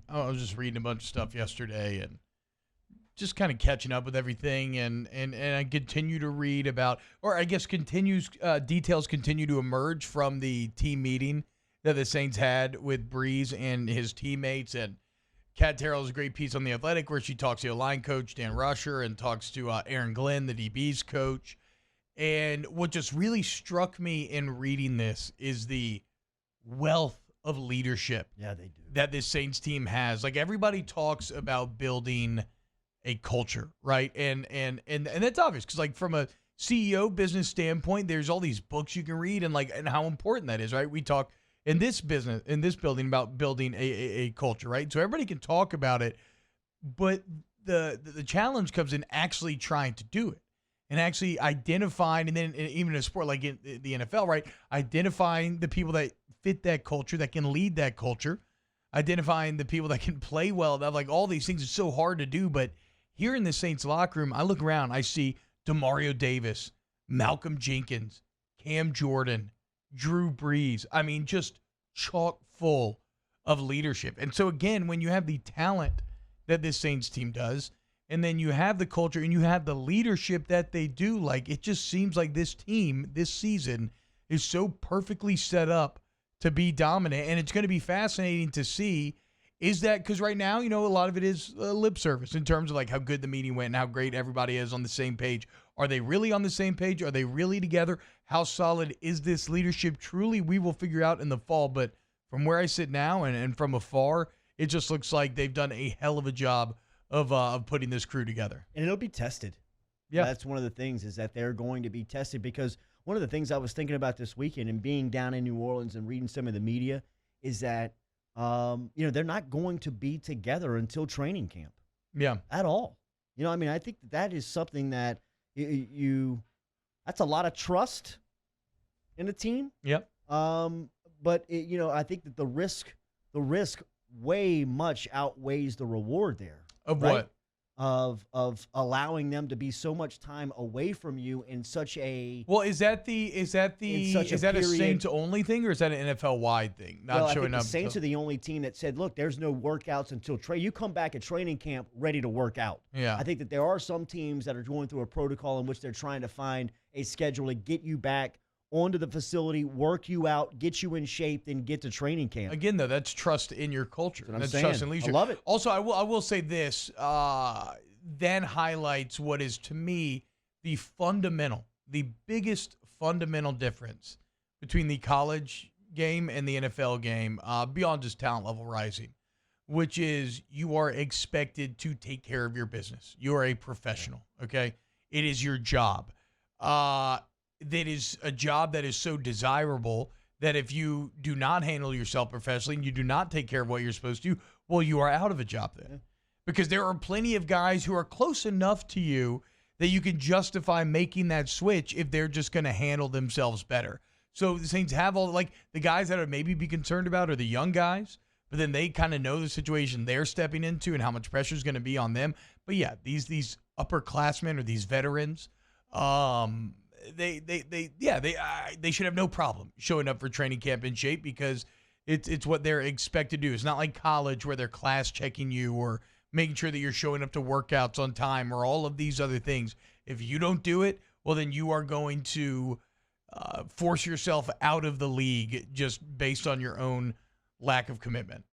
I was just reading a bunch of stuff yesterday and just kind of catching up with everything, and I continue to read about, or I guess details continue to emerge from the team meeting that the Saints had with Breeze and his teammates. And Kat Terrell has a great piece on The Athletic where she talks to the line coach, Dan Rusher, and talks to Aaron Glenn, the DB's coach. And what just really struck me in reading this is the wealth of leadership Yeah, they do. that this Saints team has. Like, everybody talks about building a culture, right? And that's obvious because, like, from a CEO business standpoint, there's all these books you can read and how important that is, right? We talk in this building about building a culture, right? So everybody can talk about it, but the challenge comes in actually trying to do it and actually identifying, and then even in a sport like in the NFL, right? Identifying the people that fit that culture, that can lead that culture, identifying the people that can play well. That, like, all these things are so hard to do. But here in the Saints locker room, I look around, I see Demario Davis, Malcolm Jenkins, Cam Jordan, Drew Brees. I mean, just chock full of leadership. And so, again, when you have the talent that this Saints team does, and then you have the culture and you have the leadership that they do, like, it just seems like this team this season is so perfectly set up to be dominant. And it's going to be fascinating to see, is that, because right now, a lot of it is lip service in terms of, like, how good the meeting went and how great everybody is on the same page. Are they really on the same page? Are they really together? How solid is this leadership? Truly, we will figure out in the fall. But from where I sit now and from afar, it just looks like they've done a hell of a job of putting this crew together. And it'll be tested. Yeah. That's one of the things, is that they're going to be tested, because one of the things I was thinking about this weekend and being down in New Orleans and reading some of the media is that, they're not going to be together until training camp. Yeah. At all. I think that is something that that's a lot of trust in a team. Yep. But I think that the risk way much outweighs the reward there. Of right? what? Of allowing them to be so much time away from you in such a Is that a Saints only thing, or is that an NFL wide thing? Not I showing think up. the Saints are the only team that said, look, there's no workouts until you come back at training camp ready to work out. Yeah. I think that there are some teams that are going through a protocol in which they're trying to find a schedule to get you back onto the facility, work you out, get you in shape, then get to training camp. Again, though, that's trust in your culture. That's trust in leadership. I love it. Also, I will say this, then highlights what is, to me, the biggest fundamental difference between the college game and the NFL game, beyond just talent level rising, which is you are expected to take care of your business. You are a professional, okay? It is your job. That is a job that is so desirable that if you do not handle yourself professionally and you do not take care of what you're supposed to, well, you are out of a job then. Yeah. Because there are plenty of guys who are close enough to you that you can justify making that switch if they're just going to handle themselves better. So the Saints have all, like, the guys that are maybe be concerned about are the young guys, but then they kind of know the situation they're stepping into and how much pressure is going to be on them. But yeah, these upperclassmen or these veterans, they should have no problem showing up for training camp in shape, because it's what they're expected to do. It's not like college where they're class checking you or making sure that you're showing up to workouts on time or all of these other things. If you don't do it, well, then you are going to force yourself out of the league just based on your own lack of commitment.